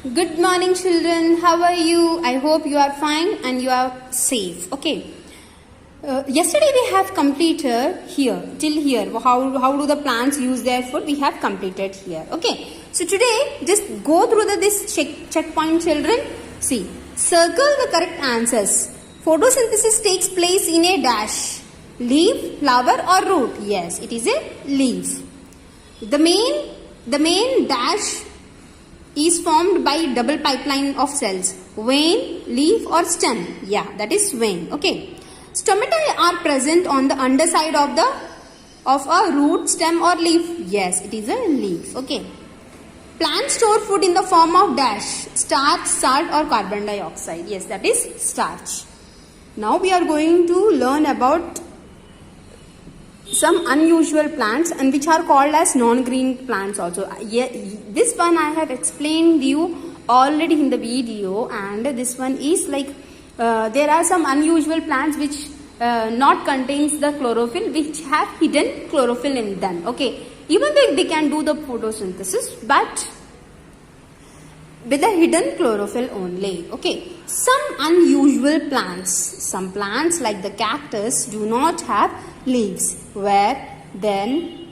Good morning, children. How are you? I hope you are fine and you are safe. Okay. Yesterday we have completed here till here. How do the plants use their food? We have completed here. Okay. So today just go through this checkpoint, children. See, circle the correct answers. Photosynthesis takes place in a dash. Leaf, flower or root? Yes, it is a leaf. The main dash is formed by double pipeline of cells. Vein, leaf or stem? Yeah, that is vein. Okay. Stomata are present on the underside of a root, stem or leaf. Yes, it is a leaf. Okay. Plants store food in the form of dash, starch, salt or carbon dioxide. Yes, that is starch. Now we are going to learn about some unusual plants and which are called as non-green plants also. Yeah, this one I have explained you already in the video, and this one is like there are some unusual plants which not contains the chlorophyll, which have hidden chlorophyll in them. Okay, even though they can do the photosynthesis, but with a hidden chlorophyll only. Okay, some unusual plants, some plants like the cactus do not have leaves. Where then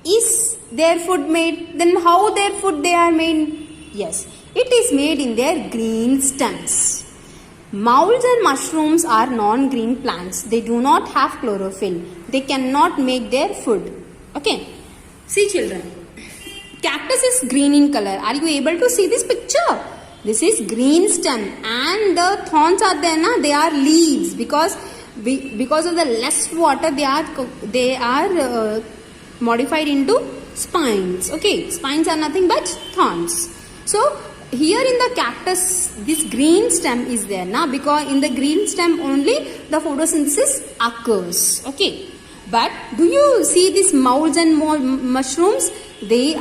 is their food made? Then how their food they are made? Yes, it is made in their green stems. Molds and mushrooms are non-green plants. They do not have chlorophyll. They cannot make their food. Okay, see children, cactus is green in color. Are you able to see this picture? This is green stem and the thorns are there, na? They are leaves because of the less water they are modified into spines. Okay, spines are nothing but thorns. So here in the cactus this green stem is there now, because in the green stem only the photosynthesis occurs. Okay, but do you see these molds and mushrooms? They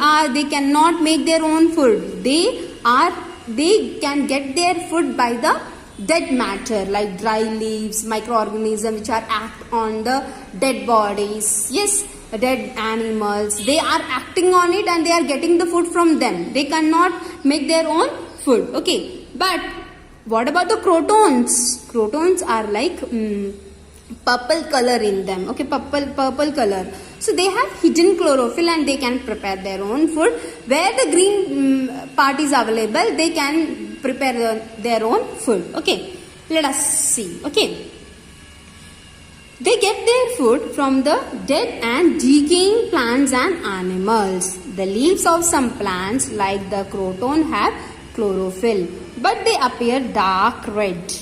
cannot make their own food. They can get their food by the dead matter like dry leaves, microorganisms which are act on the dead bodies. Yes, dead animals. They are acting on it and they are getting the food from them. They cannot make their own food. Okay, but what about the crotons? Crotons are like purple color in them. Okay, purple color. So they have hidden chlorophyll and they can prepare their own food. Where the green part is available, they can prepare their own food. Okay, let us see. Okay, they get their food from the dead and decaying plants and animals. The leaves of some plants like the croton have chlorophyll, but they appear dark red.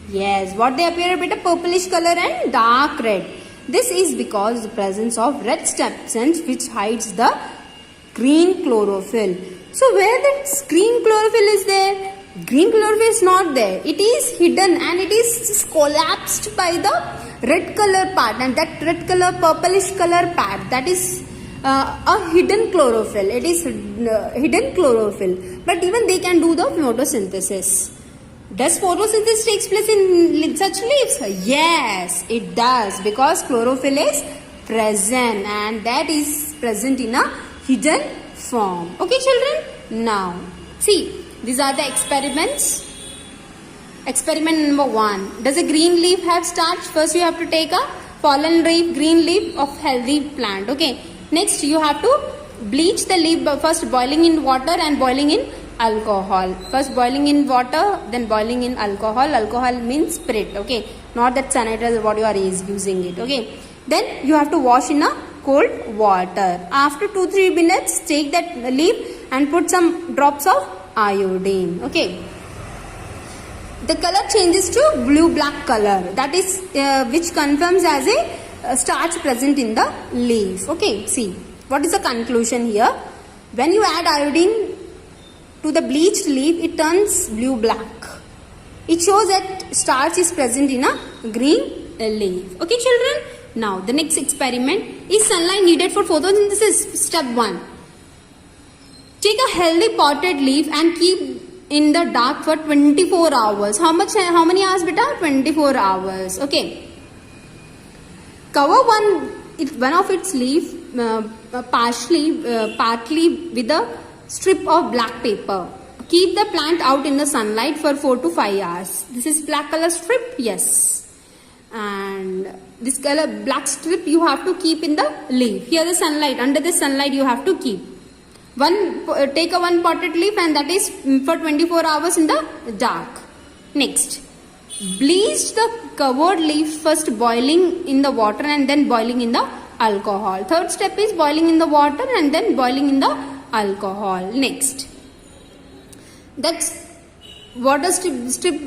Yes, what they appear a bit of purplish color and dark red. This is because the presence of red stem cells which hides the green chlorophyll. So where the green chlorophyll is there? Green chlorophyll is not there. It is hidden and it is collapsed by the red color part, and that red color purplish color part, that is a hidden chlorophyll. It is hidden chlorophyll, but even they can do the photosynthesis. Does photosynthesis takes place in such leaves? Yes, it does, because chlorophyll is present and that is present in a hidden form. Okay children, now see, these are the experiments. Experiment number 1. Does a green leaf have starch? First you have to take a fallen leaf, green leaf of healthy plant. Okay, next you have to bleach the leaf, first boiling in water and boiling in alcohol. First boiling in water, then boiling in alcohol. Alcohol means spirit. Okay, not that sanitizer what you are using it. Okay, then you have to wash in a cold water. After 2-3 minutes, take that leaf and put some drops of iodine. Okay, the color changes to blue-black color. That is which confirms as a starch present in the leaf. Okay, see, what is the conclusion here? When you add iodine to the bleached leaf, it turns blue-black. It shows that starch is present in a green leaf. Okay children, now the next experiment. Is sunlight needed for photosynthesis? Step 1. Take a healthy potted leaf and keep in the dark for 24 hours. How many hours beta? 24 hours. Okay. Cover one of its leaf partly with a strip of black paper. Keep the plant out in the sunlight for 4 to 5 hours. This is black color strip, yes. And this color black strip you have to keep in the leaf. Here the sunlight, under the sunlight you have to keep. Take a one potted leaf and that is for 24 hours in the dark. Next, bleach the covered leaf first boiling in the water and then boiling in the alcohol. Third step is boiling in the water and then boiling in the alcohol. Next, that's water strip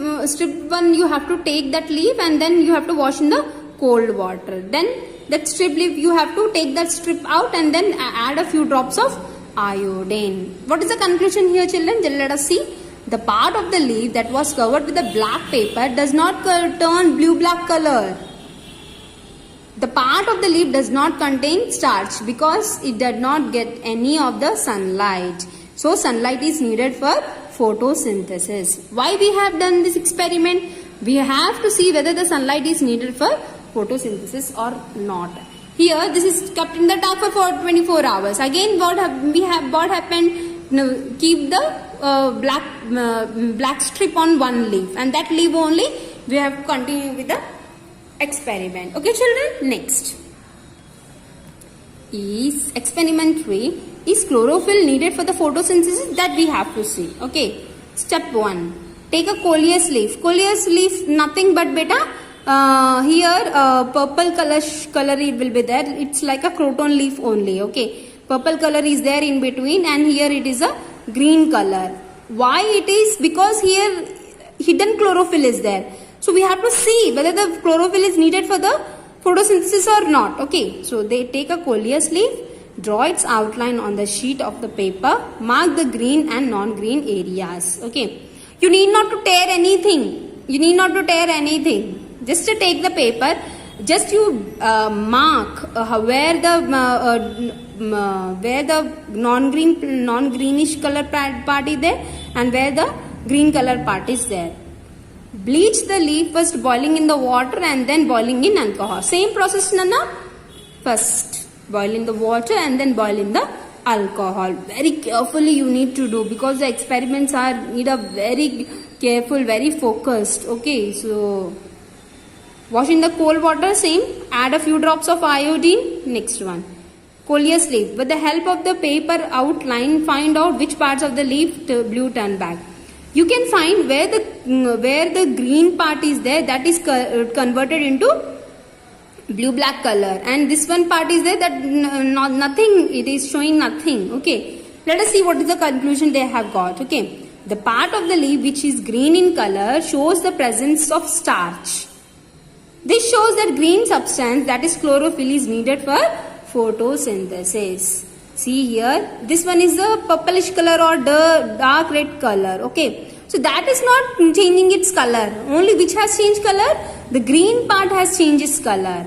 one, you have to take that leaf and then you have to wash in the cold water. Then that strip leaf you have to take that strip out and then add a few drops of iodine. What is the conclusion here, children? Let us see. The part of the leaf that was covered with the black paper does not turn blue-black color. The part of the leaf does not contain starch because it did not get any of the sunlight. So sunlight is needed for photosynthesis. Why we have done this experiment? We have to see whether the sunlight is needed for photosynthesis or not. Here this is kept in the dark for 24 hours. Again what happened? Keep the black strip on one leaf and that leaf only we have to continue with the experiment. Okay children, next is experiment 3. Is chlorophyll needed for the photosynthesis? That we have to see. Okay, step 1. Take a coleus leaf. Coleus leaf nothing but beta here purple color it will be there. It's like a croton leaf only. Okay, purple color is there in between and here it is a green color. Why it is? Because here hidden chlorophyll is there. So we have to see whether the chlorophyll is needed for the photosynthesis or not. Okay, so they take a coleus leaf, draw its outline on the sheet of the paper, mark the green and non-green areas. Okay, you need not to tear anything. Just to take the paper, just you mark where the non-greenish color part is there and where the green color part is there. Bleach the leaf first boiling in the water and then boiling in alcohol. Same process, Nana. First boil in the water and then boil in the alcohol. Very carefully you need to do because the experiments need a very careful, very focused. Okay, so wash in the cold water, same. Add a few drops of iodine. Next one, coleus leaf. With the help of the paper outline, find out which parts of the leaf blue turn back. You can find where the green part is there, that is converted into blue-black color, and this one part is there that nothing, it is showing nothing. Okay, let us see what is the conclusion they have got. Okay, the part of the leaf which is green in color shows the presence of starch. This shows that green substance, that is chlorophyll, is needed for photosynthesis. See here, this one is the purplish color or the dark red color. Okay, so that is not changing its color. Only which has changed color? The green part has changed its color.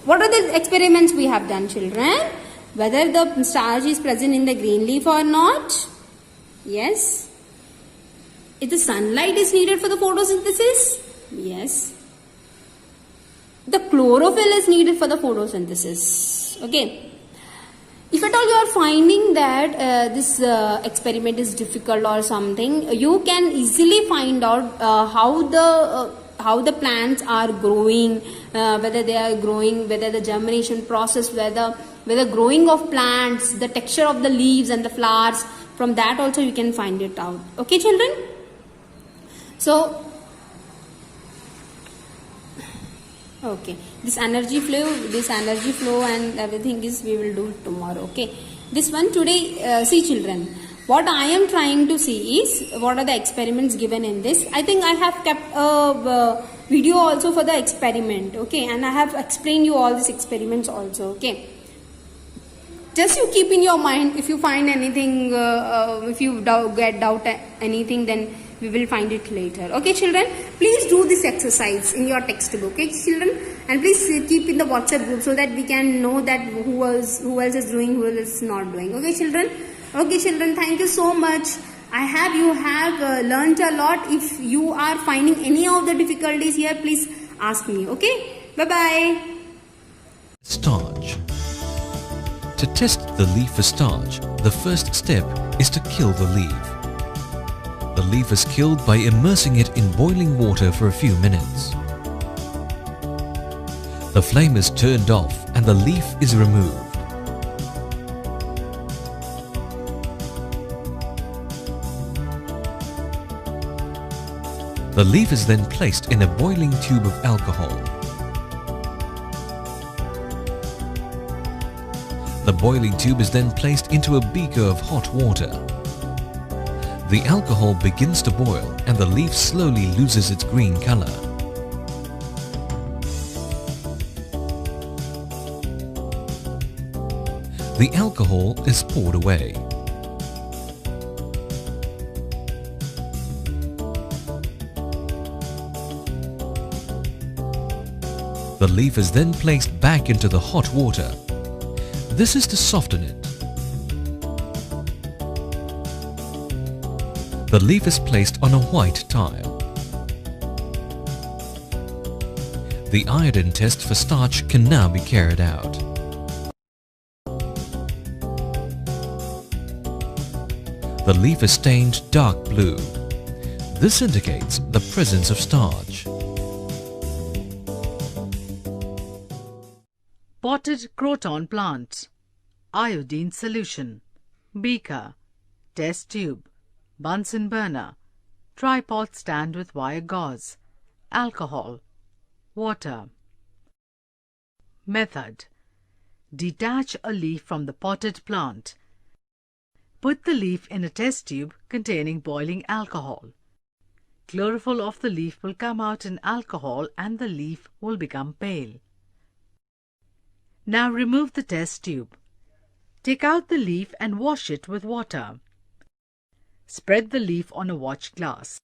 What are the experiments we have done, children? Whether the starch is present in the green leaf or not? Yes. If the sunlight is needed for the photosynthesis? Yes. The chlorophyll is needed for the photosynthesis. Okay. If at all you are finding that this experiment is difficult or something, you can easily find out how the plants are growing, whether they are growing, whether the germination process, whether growing of plants, the texture of the leaves and the flowers. From that also you can find it out. Okay, children? So, okay, this energy flow and everything is we will do tomorrow. Okay, this one today, see children, what I am trying to see is what are the experiments given in this. I think I have kept a video also for the experiment. Okay, and I have explained you all these experiments also. Okay, just you keep in your mind. If you find anything, if you get doubt anything, then we will find it later. Okay, children, please do this exercise in your textbook. Okay, children, and please keep in the WhatsApp group so that we can know that who else is doing, who else is not doing. Okay, children. Okay, children, thank you so much. You have learnt a lot. If you are finding any of the difficulties here, please ask me. Okay, bye bye. Starch. To test the leaf for starch, the first step is to kill the leaf. The leaf is killed by immersing it in boiling water for a few minutes. The flame is turned off and the leaf is removed. The leaf is then placed in a boiling tube of alcohol. The boiling tube is then placed into a beaker of hot water. The alcohol begins to boil and the leaf slowly loses its green color. The alcohol is poured away. The leaf is then placed back into the hot water. This is to soften it. The leaf is placed on a white tile. The iodine test for starch can now be carried out. The leaf is stained dark blue. This indicates the presence of starch. Potted croton plant. Iodine solution. Beaker. Test tube. Bunsen burner. Tripod stand with wire gauze. Alcohol. Water. Method. Detach a leaf from the potted plant. Put the leaf in a test tube containing boiling alcohol. Chlorophyll of the leaf will come out in alcohol and the leaf will become pale. Now remove the test tube. Take out the leaf and wash it with water. Spread the leaf on a watch glass.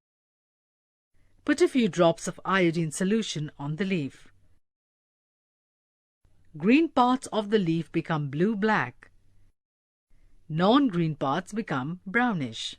Put a few drops of iodine solution on the leaf. Green parts of the leaf become blue-black. Non-green parts become brownish.